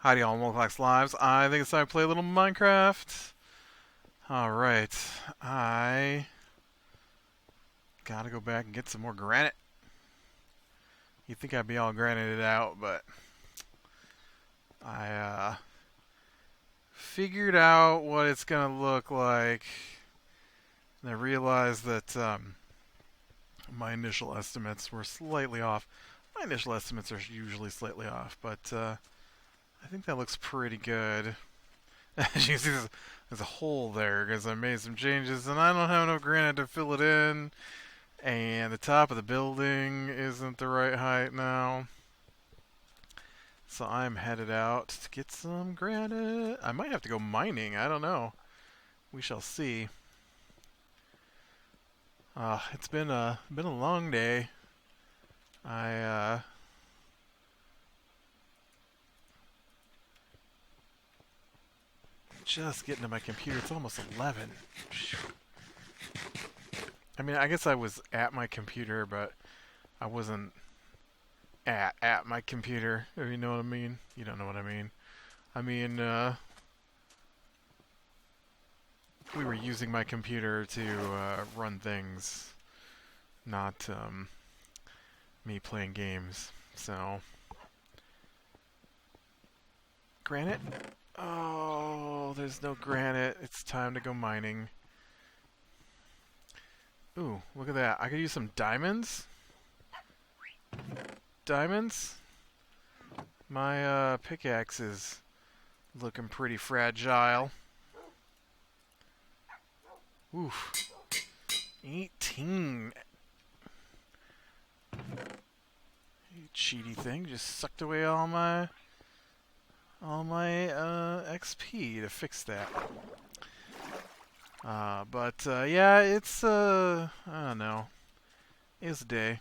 Hi y'all, Mulclax Lives. I think it's time to play a little Minecraft. Alright, I gotta go back and get some more granite. You'd think I'd be all granited out, but I figured out what it's gonna look like. And I realized that my initial estimates were slightly off. My initial estimates are usually slightly off, but I think that looks pretty good. As you see, there's a hole there because I made some changes and I don't have enough granite to fill it in. And the top of the building isn't the right height now. So I'm headed out to get some granite. I might have to go mining. I don't know. We shall see. It's been a long day. I just getting to my computer. It's almost 11. I mean, I guess I was at my computer, but I wasn't at my computer. If you know what I mean. You don't know what I mean. I mean, we were using my computer to run things, not me playing games. So, granite? Oh, there's no granite. It's time to go mining. Ooh, look at that. I could use some diamonds. Diamonds? My pickaxe is looking pretty fragile. Oof. 18. You cheaty thing. Just sucked away all my XP to fix that. But yeah, it's I don't know. It's a day.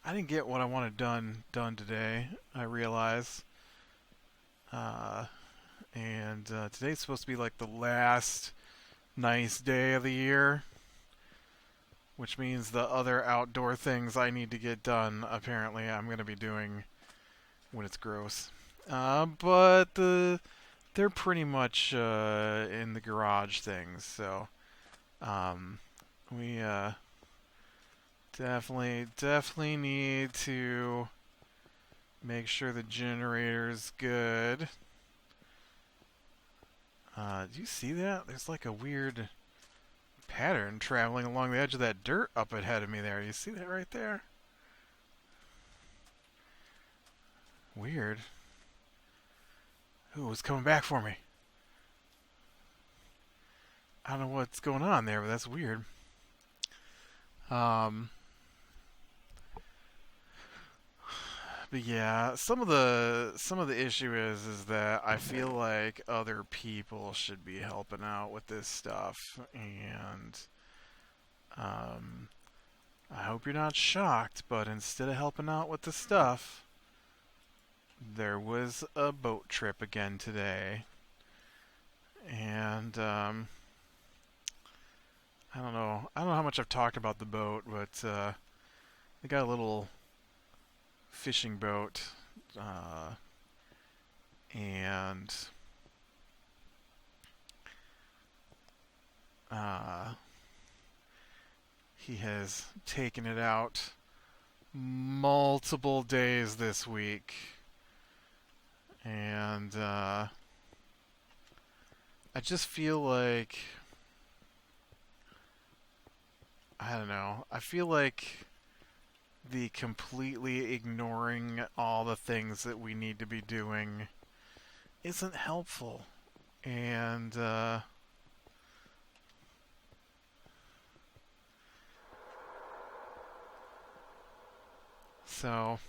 I didn't get what I wanted done today. I realize. Uh, and today's supposed to be like the last nice day of the year, which means the other outdoor things I need to get done. Apparently, I'm gonna be doing when it's gross. But they're pretty much in the garage things. So um, we definitely need to make sure the generator's good. Do you see that? There's like a weird pattern traveling along the edge of that dirt up ahead of me there. You see that right there? Weird. Ooh, it's coming back for me. I don't know what's going on there, but that's weird. Um, but yeah, some of the issue is that I feel like other people should be helping out with this stuff, and um, I hope you're not shocked, but instead of helping out with the stuff, there was a boat trip again today, and I don't know how much I've talked about the boat, but they got a little fishing boat, uh, and uh, he has taken it out multiple days this week, and I just feel like I don't know. I feel like the completely ignoring all the things that we need to be doing isn't helpful. And so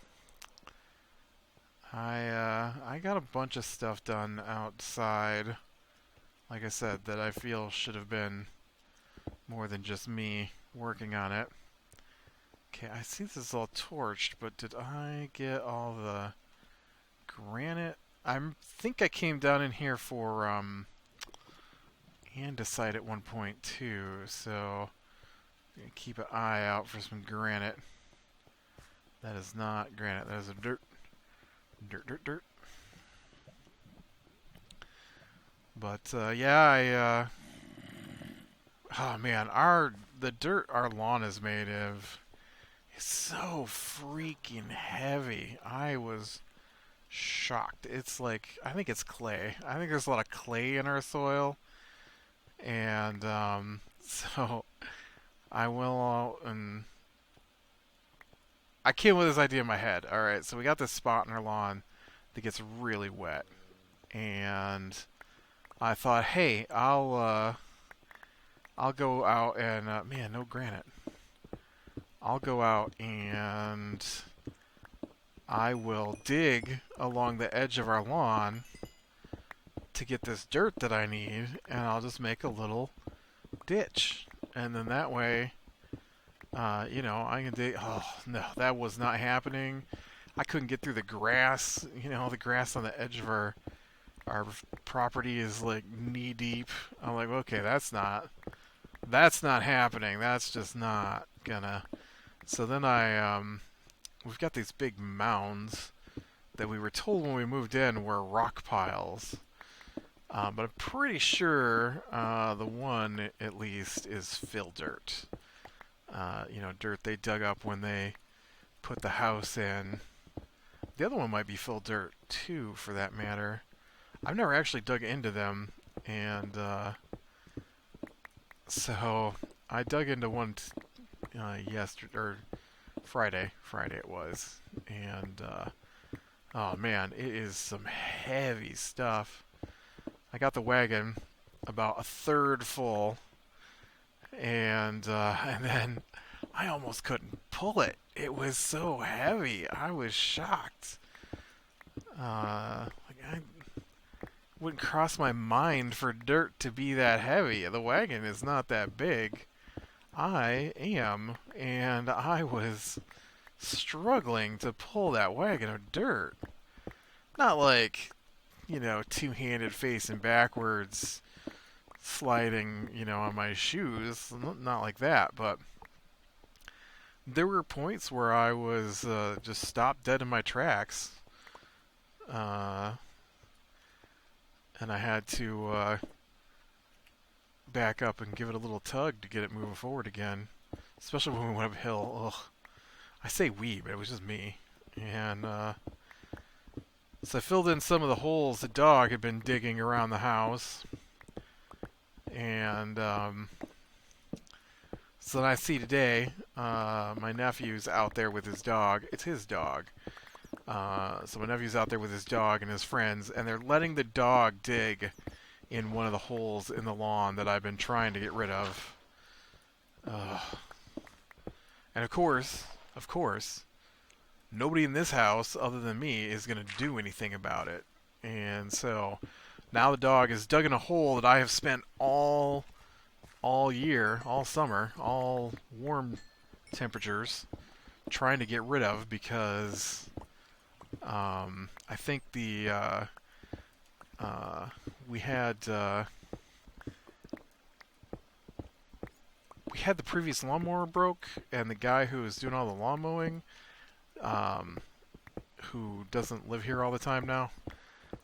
I got a bunch of stuff done outside. Like I said, that I feel should have been more than just me working on it. Okay, I see this is all torched, but did I get all the granite? I think I came down in here for andesite at one point too, so keep an eye out for some granite. That is not granite. That is a dirt. Dirt, dirt, dirt. But yeah, oh man, the dirt our lawn is made of is so freaking heavy. I was shocked. It's like I think it's clay. I think there's a lot of clay in our soil, and so I will and I came with this idea in my head. All right, so we got this spot in our lawn that gets really wet, and I thought, hey, I'll go out and man, no granite. I'll go out and I will dig along the edge of our lawn to get this dirt that I need, and I'll just make a little ditch, and then that way, you know, I can dig. Oh no, that was not happening. I couldn't get through the grass. You know, the grass on the edge of our property is like knee deep. I'm like, okay, that's not happening. That's just not gonna. So then we've got these big mounds that we were told when we moved in were rock piles. But I'm pretty sure the one at least is fill dirt. You know, dirt they dug up when they put the house in. The other one might be fill dirt too, for that matter. I've never actually dug into them, and so I dug into one yesterday or Friday. Friday it was, and oh man, it is some heavy stuff. I got the wagon about a third full, and then I almost couldn't pull it. It was so heavy. I was shocked. Like I wouldn't cross my mind for dirt to be that heavy. The wagon is not that big. I am, and I was struggling to pull that wagon of dirt. Not like, you know, two-handed facing backwards, sliding, you know, on my shoes. Not like that, but there were points where I was just stopped dead in my tracks. And I had to back up and give it a little tug to get it moving forward again. Especially when we went uphill. Ugh. I say we, but it was just me. And so I filled in some of the holes the dog had been digging around the house. And so then I see today, my nephew's out there with his dog. It's his dog. So my nephew's out there with his dog and his friends, and they're letting the dog dig in one of the holes in the lawn that I've been trying to get rid of. And of course, nobody in this house other than me is going to do anything about it. And so now the dog is dug in a hole that I have spent all year, all summer, all warm temperatures trying to get rid of because I think we had the previous lawnmower broke, and the guy who was doing all the lawn mowing, who doesn't live here all the time now,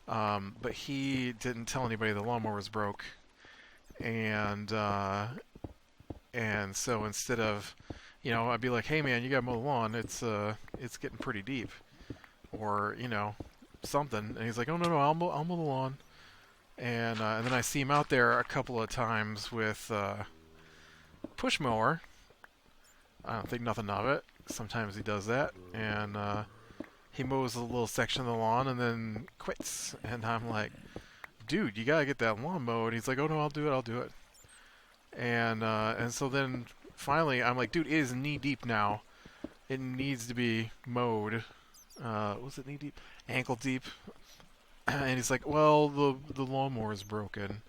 but he didn't tell anybody the lawnmower was broke, and so instead of, you know, I'd be like, hey man, you gotta mow the lawn, it's getting pretty deep, or you know, something, and he's like, oh no, I'll mow the lawn, and then I see him out there a couple of times with push mower. I don't think nothing of it. Sometimes he does that, and he mows a little section of the lawn and then quits. And I'm like, dude, you gotta get that lawn mowed. He's like, oh no, I'll do it. And so then finally, I'm like, dude, it is knee deep now. It needs to be mowed. Was it knee deep? Ankle deep. And he's like, well, the lawnmower is broken.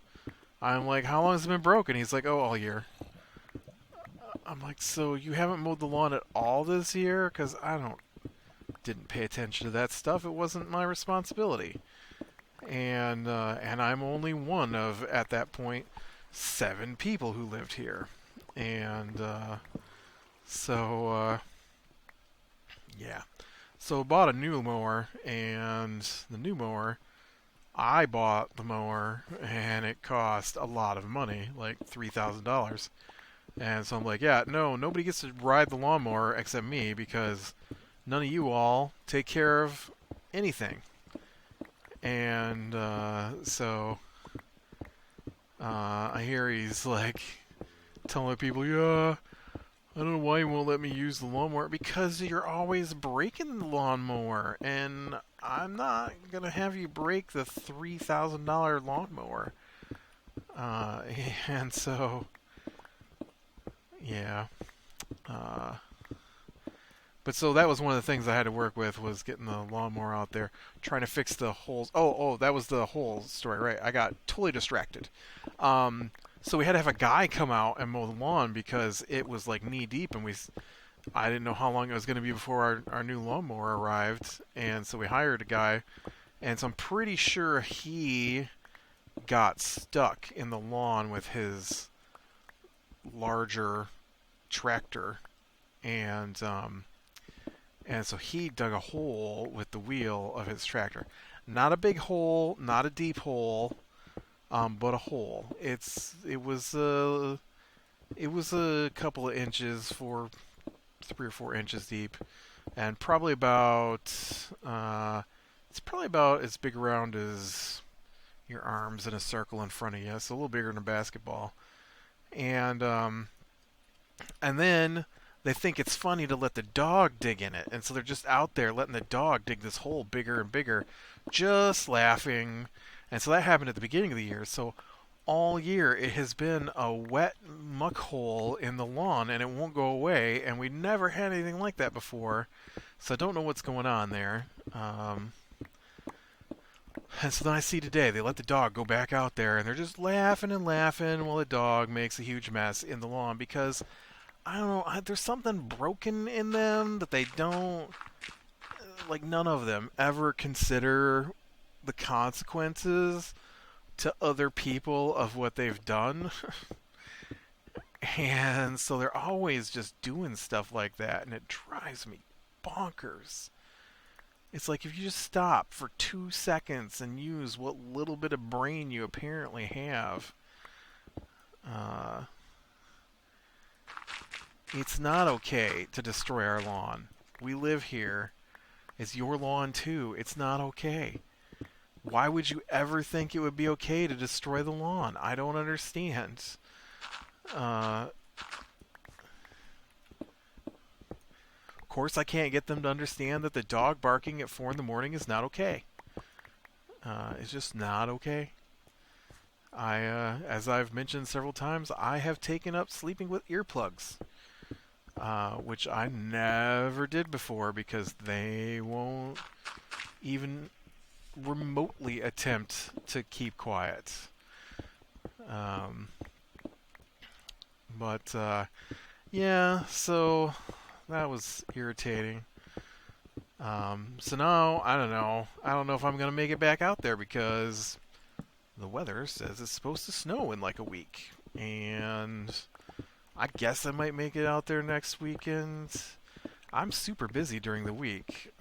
I'm like, how long has it been broken? He's like, oh, all year. I'm like, so you haven't mowed the lawn at all this year? Because I didn't pay attention to that stuff. It wasn't my responsibility. And I'm only one of, at that point, 7 people who lived here. And so Yeah. So I bought a new mower, and the new mower, I bought the mower, and it cost a lot of money, like $3,000. And so I'm like, yeah, no, nobody gets to ride the lawnmower except me because none of you all take care of anything. And I hear he's like telling people, yeah, I don't know why you won't let me use the lawnmower. Because you're always breaking the lawnmower, and I'm not gonna have you break the $3,000 lawnmower. Uh, and so, yeah. Uh, but so that was one of the things I had to work with was getting the lawnmower out there, trying to fix the holes. Oh, that was the whole story, right? I got totally distracted. Um, so we had to have a guy come out and mow the lawn because it was like knee deep, and I didn't know how long it was going to be before our new lawnmower arrived, and so we hired a guy, and so I'm pretty sure he got stuck in the lawn with his larger tractor, and so he dug a hole with the wheel of his tractor. Not a big hole, not a deep hole, but a hole. It was a couple of inches, 3 or 4 inches deep, and probably about it's probably about as big around as your arms in a circle in front of you. It's a little bigger than a basketball, and then they think it's funny to let the dog dig in it, and so they're just out there letting the dog dig this hole bigger and bigger, just laughing. And so that happened at the beginning of the year. So all year it has been a wet muck hole in the lawn, and it won't go away. And we never had anything like that before, so I don't know what's going on there. And so then I see today they let the dog go back out there, and they're just laughing and laughing while the dog makes a huge mess in the lawn because I don't know. There's something broken in them that they don't like. None of them ever consider the consequences to other people of what they've done, and so they're always just doing stuff like that, and it drives me bonkers. It's like if you just stop for 2 seconds and use what little bit of brain you apparently have. Uh, It's not okay to destroy our lawn. We live here. It's your lawn too. It's not okay. Why would you ever think it would be okay to destroy the lawn? I don't understand. Of course, I can't get them to understand that the dog barking at 4 in the morning is not okay. It's just not okay. As I've mentioned several times, I have taken up sleeping with earplugs. Which I never did before because they won't even remotely attempt to keep quiet. Um, yeah, so that was irritating. So now, I don't know. I don't know if I'm going to make it back out there because the weather says it's supposed to snow in like a week. And I guess I might make it out there next weekend. I'm super busy during the week.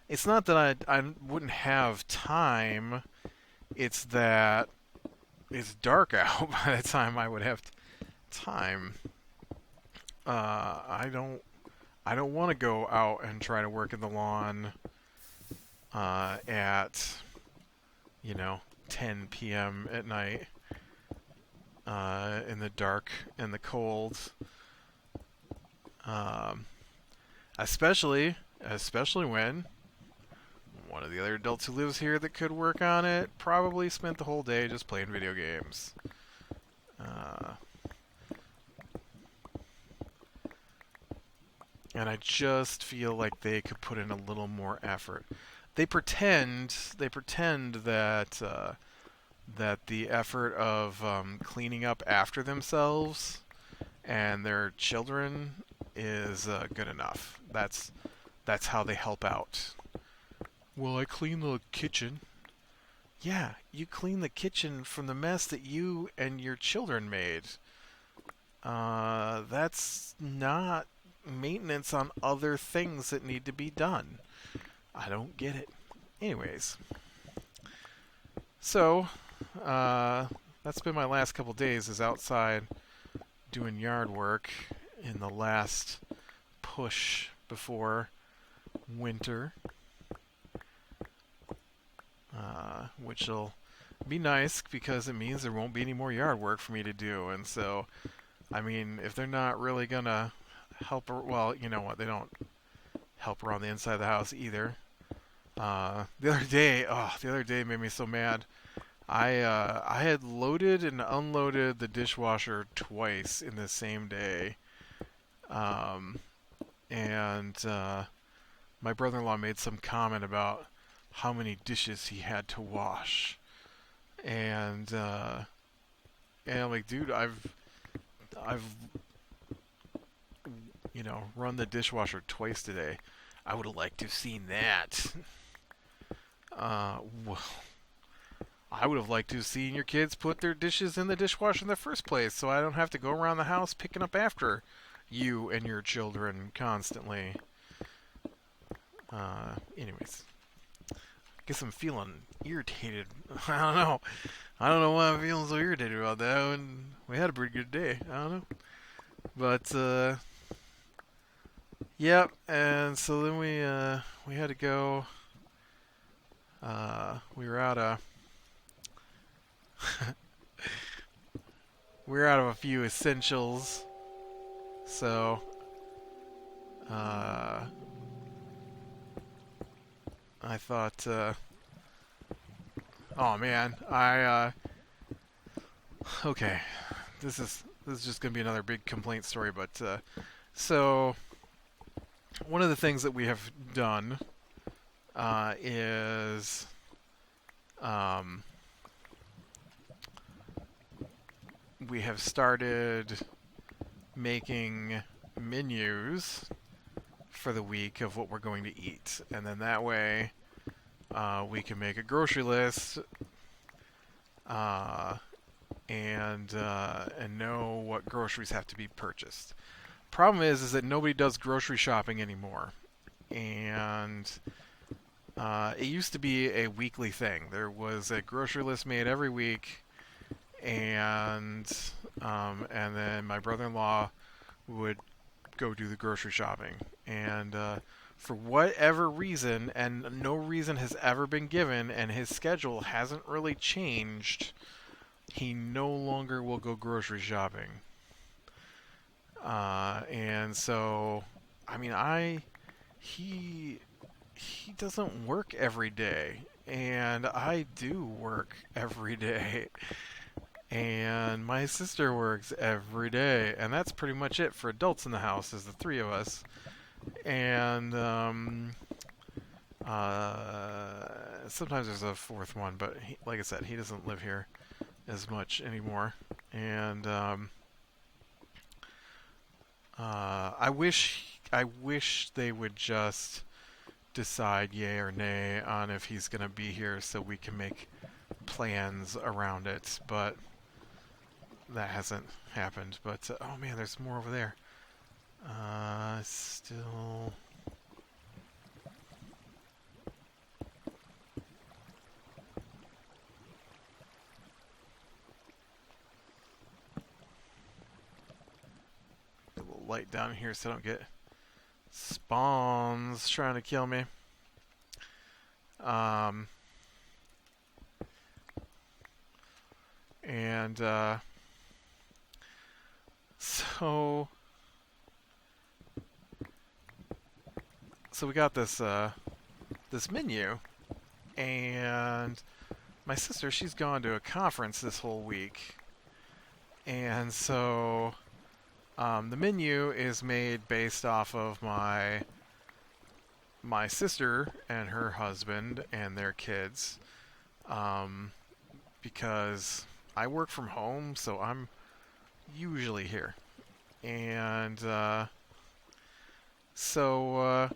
It's not that I wouldn't have time. It's that it's dark out by the time I would have time. I don't want to go out and try to work in the lawn at 10 p.m. at night. In the dark and the cold, especially when one of the other adults who lives here that could work on it probably spent the whole day just playing video games. And I just feel like they could put in a little more effort. They pretend that that the effort of cleaning up after themselves and their children is good enough. That's how they help out. Well, I clean the kitchen. Yeah, you clean the kitchen from the mess that you and your children made. That's not maintenance on other things that need to be done. I don't get it. Anyways, so that's been my last couple days, is outside doing yard work in the last push before winter, which will be nice because it means there won't be any more yard work for me to do. And so, I mean, if they're not really gonna help, well, you know what? They don't help around the inside of the house either. The other day made me so mad. I had loaded and unloaded the dishwasher twice in the same day, and my brother-in-law made some comment about how many dishes he had to wash, and I'm like, dude, I've run the dishwasher twice today. I would have liked to have seen that. Well, I would have liked to have seen your kids put their dishes in the dishwasher in the first place, so I don't have to go around the house picking up after you and your children constantly. Anyways, guess I'm feeling irritated. I don't know why I'm feeling so irritated about that. And we had a pretty good day. I don't know, but yep. And so then we had to go. We were out of we're out of a few essentials, so I thought, oh man, okay, this is just gonna be another big complaint story, but so one of the things that we have done is we have started making menus for the week of what we're going to eat, and then that way we can make a grocery list and know what groceries have to be purchased. Problem is that nobody does grocery shopping anymore, and it used to be a weekly thing. There was a grocery list made every week, and then my brother-in-law would go do the grocery shopping. And for whatever reason, and no reason has ever been given, and his schedule hasn't really changed, he no longer will go grocery shopping. And so, I mean, he doesn't work every day, and I do work every day. And my sister works every day, and that's pretty much it for adults in the house, is the three of us. And sometimes there's a fourth one, but like I said, he doesn't live here as much anymore. And I wish they would just decide yay or nay on if he's going to be here so we can make plans around it, but that hasn't happened. But oh man, there's more over there. Still. A little light down here so I don't get spawns trying to kill me. And so we got this this menu, and my sister, she's gone to a conference this whole week, and so the menu is made based off of my sister and her husband and their kids, because I work from home, so I'm usually here. And so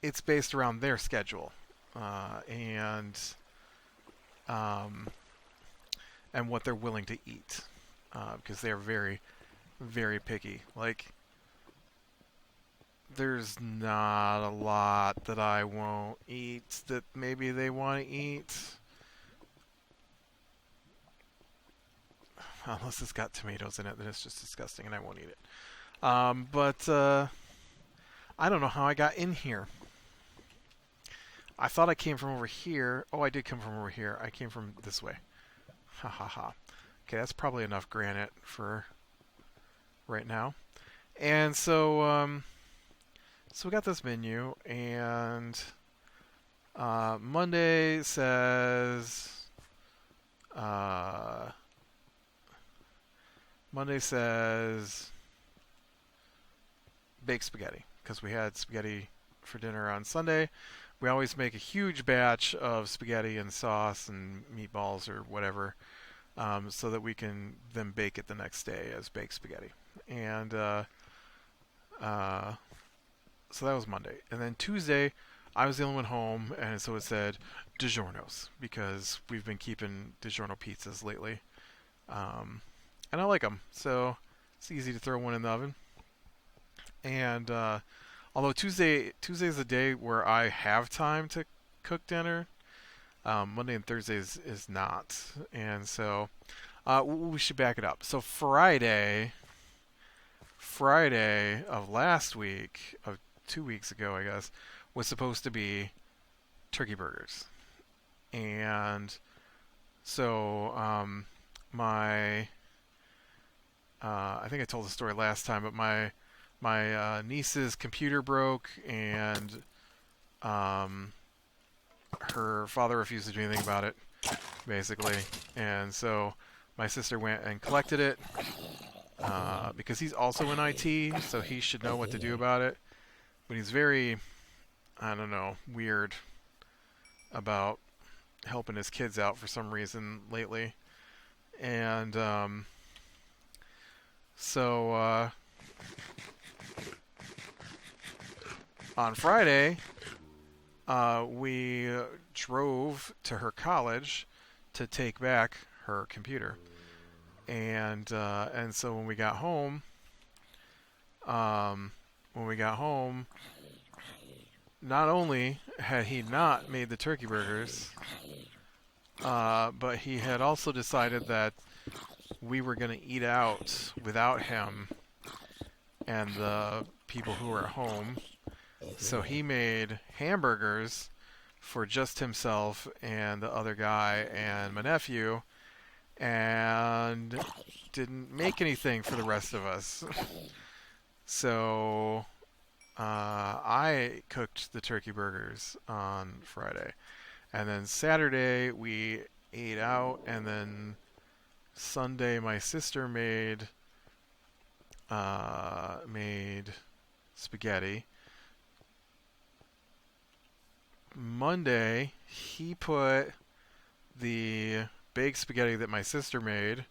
it's based around their schedule, and what they're willing to eat, because they're very very picky. Like, there's not a lot that I won't eat that maybe they want to eat. Unless it's got tomatoes in it, then it's just disgusting and I won't eat it. But I don't know how I got in here. I thought I came from over here. Oh, I did come from over here. I came from this way. Ha ha ha. Okay, that's probably enough granite for right now. And so we got this menu, and Monday says uh, Monday says baked spaghetti because we had spaghetti for dinner on Sunday. We always make a huge batch of spaghetti and sauce and meatballs or whatever, so that we can then bake it the next day as baked spaghetti. And uh, so that was Monday. And then Tuesday, I was the only one home, and so it said DiGiorno's because we've been keeping DiGiorno pizzas lately, and I like them. So it's easy to throw one in the oven. And although Tuesday's the day where I have time to cook dinner, Monday and Thursdays is not. And so we should back it up. So Friday of last week, of 2 weeks ago, I guess, was supposed to be turkey burgers. And so my I think I told the story last time, but my niece's computer broke, and her father refused to do anything about it, basically. And so my sister went and collected it because he's also in IT, so he should know what to do about it. But he's very, I don't know, weird about helping his kids out for some reason lately. And so on Friday, we drove to her college to take back her computer, and so when we got home, not only had he not made the turkey burgers, but he had also decided that we were going to eat out without him and the people who were at home. So he made hamburgers for just himself and the other guy and my nephew, and didn't make anything for the rest of us. So I cooked the turkey burgers on Friday. And then Saturday we ate out, and then Sunday my sister made spaghetti. Monday he put the baked spaghetti that my sister made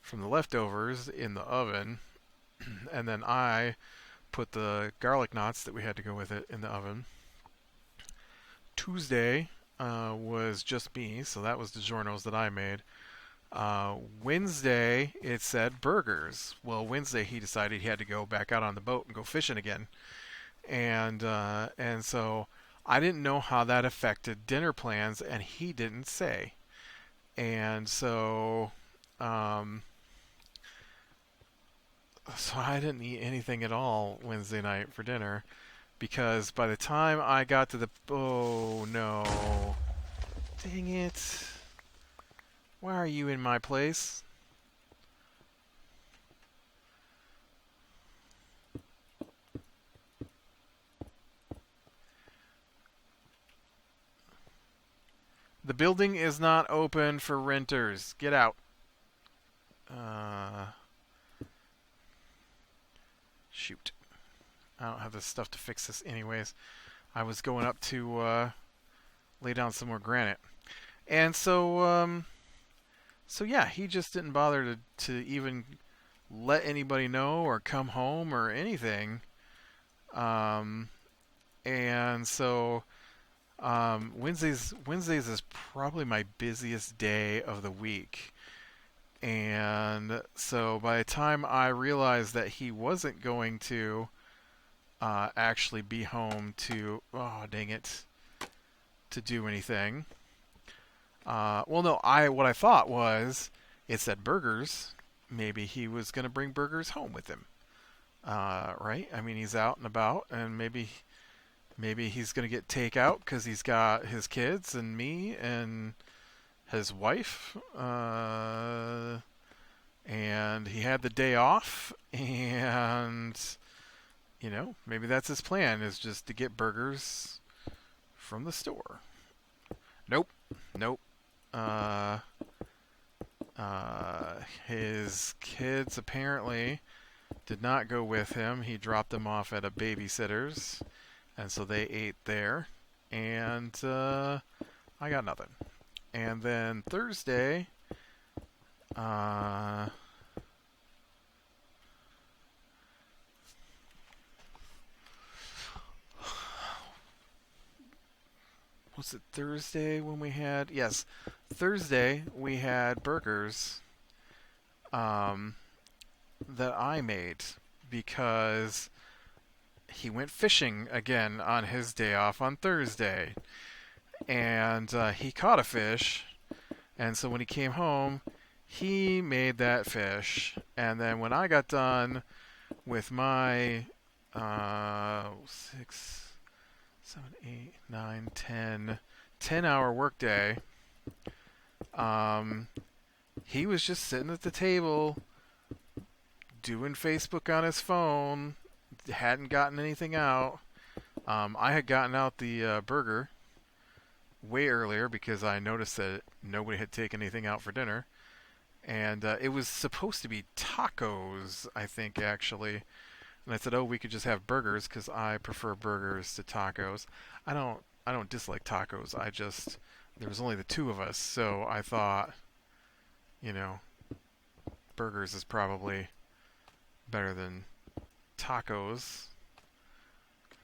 from the leftovers in the oven, and then I put the garlic knots that we had to go with it in the oven. Tuesday was just me, so that was DiGiorno's that I made. Wednesday, it said burgers. Well, Wednesday he decided he had to go back out on the boat and go fishing again, and so I didn't know how that affected dinner plans, and he didn't say. And so I didn't eat anything at all Wednesday night for dinner, because by the time I got to oh no, dang it. Why are you in my place? The building is not open for renters. Get out. Shoot. I don't have the stuff to fix this anyways. I was going up to lay down some more granite. And so yeah, he just didn't bother to even let anybody know or come home or anything. And so Wednesdays is probably my busiest day of the week. And so by the time I realized that he wasn't going to actually be home to, oh dang it, to do anything. Well, no, what I thought was it said burgers. Maybe he was going to bring burgers home with him. Right? I mean, he's out and about, and maybe he's going to get takeout because he's got his kids and me and his wife. And he had the day off, and maybe that's his plan, is just to get burgers from the store. Nope, nope. Uh, his kids apparently did not go with him. He dropped them off at a babysitter's, and so they ate there. And I got nothing. And then Thursday, was it Thursday when we had? Yes, Thursday we had burgers that I made because he went fishing again on his day off on Thursday. And he caught a fish. And so when he came home, he made that fish. And then when I got done with my 6, 7, 8, 9, 10-hour workday, he was just sitting at the table doing Facebook on his phone, hadn't gotten anything out. I had gotten out the burger way earlier because I noticed that nobody had taken anything out for dinner. And it was supposed to be tacos, I think, actually. And I said, "Oh, we could just have burgers because I prefer burgers to tacos." I don't dislike tacos. There was only the two of us, so I thought, you know, burgers is probably better than tacos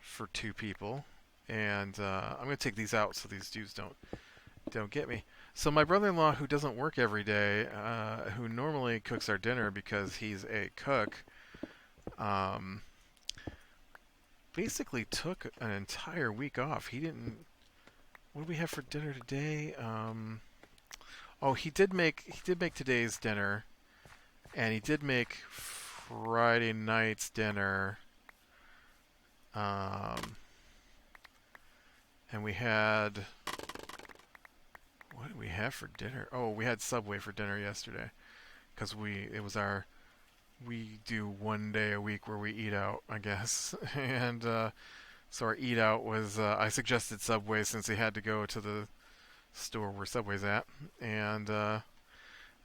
for two people. And I'm gonna take these out so these dudes don't get me. So my brother-in-law, who doesn't work every day, who normally cooks our dinner because he's a cook, basically took an entire week off. He didn't. What do we have for dinner today? Oh, he did make today's dinner, and he did make Friday night's dinner. And we had, what did we have for dinner? Oh, we had Subway for dinner yesterday, because we do one day a week where we eat out, I guess. And so our eat out was, I suggested Subway since he had to go to the store where Subway's at. And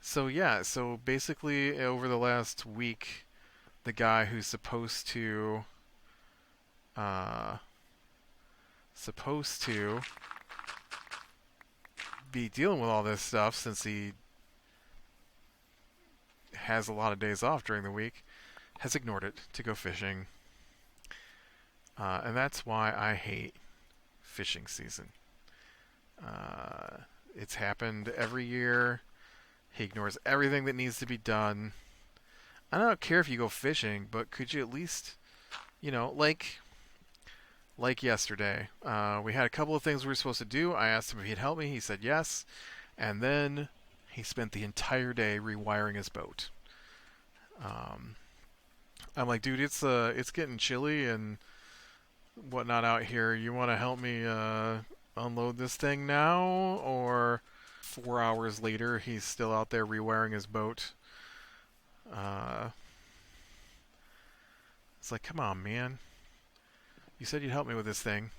so yeah, so basically over the last week, the guy who's uh, supposed to be dealing with all this stuff, since he has a lot of days off during the week, has ignored it to go fishing. And that's why I hate fishing season. It's happened every year. He ignores everything that needs to be done. I don't care if you go fishing, but could you at least, like yesterday, we had a couple of things we were supposed to do. I asked him if he'd help me. He said yes. And then he spent the entire day rewiring his boat. I'm like, dude, it's getting chilly and whatnot out here. You want to help me unload this thing now? Or 4 hours later, he's still out there rewiring his boat. It's like, come on, man. You said you'd help me with this thing.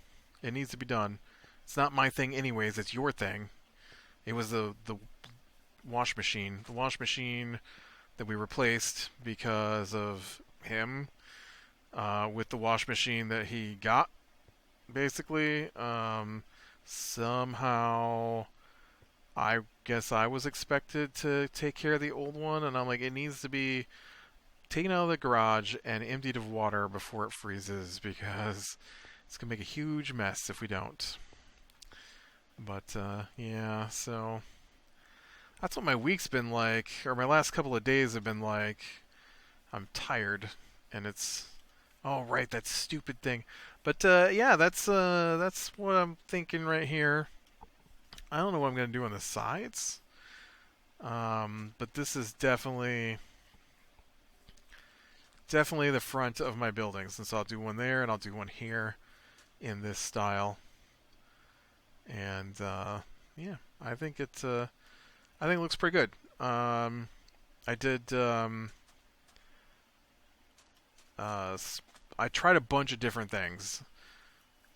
It needs to be done. It's not my thing anyways, it's your thing. It was the wash machine. The wash machine that we replaced because of him, with the wash machine that he got, basically. Somehow, I guess I was expected to take care of the old one, and I'm like, it needs to be taken out of the garage and emptied of water before it freezes, because it's going to make a huge mess if we don't. But, yeah, so That's what my week's been like, or my last couple of days have been like. I'm tired, and it's oh right, that stupid thing. But yeah, that's what I'm thinking right here. I don't know what I'm gonna do on the sides, but this is definitely the front of my buildings, and so I'll do one there, and I'll do one here in this style, and yeah, I think it looks pretty good. I did uh, I tried a bunch of different things,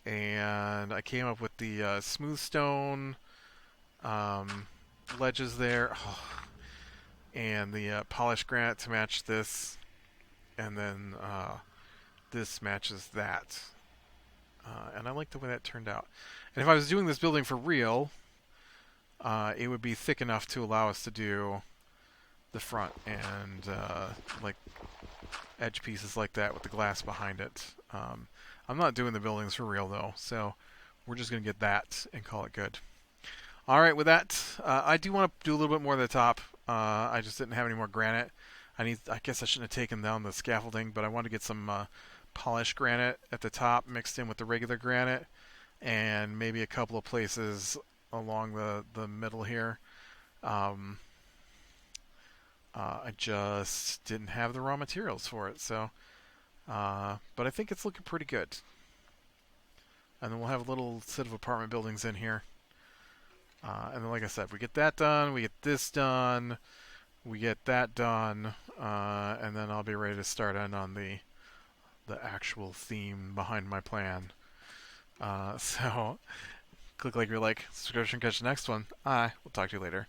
and I came up with the smooth stone um, ledges there, and the polished granite to match this, and then this matches that. And I like the way that turned out. And if I was doing this building for real, it would be thick enough to allow us to do the front and like edge pieces like that with the glass behind it. I'm not doing the buildings for real though, so we're just going to get that and call it good. All right, with that, I do want to do a little bit more at the top. I just didn't have any more granite. I guess I shouldn't have taken down the scaffolding, but I wanted to get some polished granite at the top mixed in with the regular granite, and maybe a couple of places along the middle here. Um, I just didn't have the raw materials for it, so. But I think it's looking pretty good. And then we'll have a little set of apartment buildings in here. And then, like I said, we get that done, we get this done, we get that done, and then I'll be ready to start in on the actual theme behind my plan. So, click like you like, subscribe and catch the next one. We'll talk to you later.